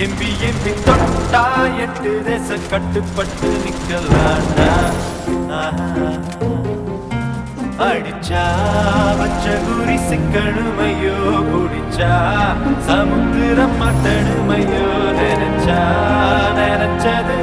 MP MP தொட்டா 8 தேச கட்டுப்பட்டு நிக்கலாண்டா. அடிச்சா வச்ச குறி சிக்கணுமையோ, குடிச்சா சமுத்திரம் மட்டணுமையோ, நினைச்சா நினைச்சது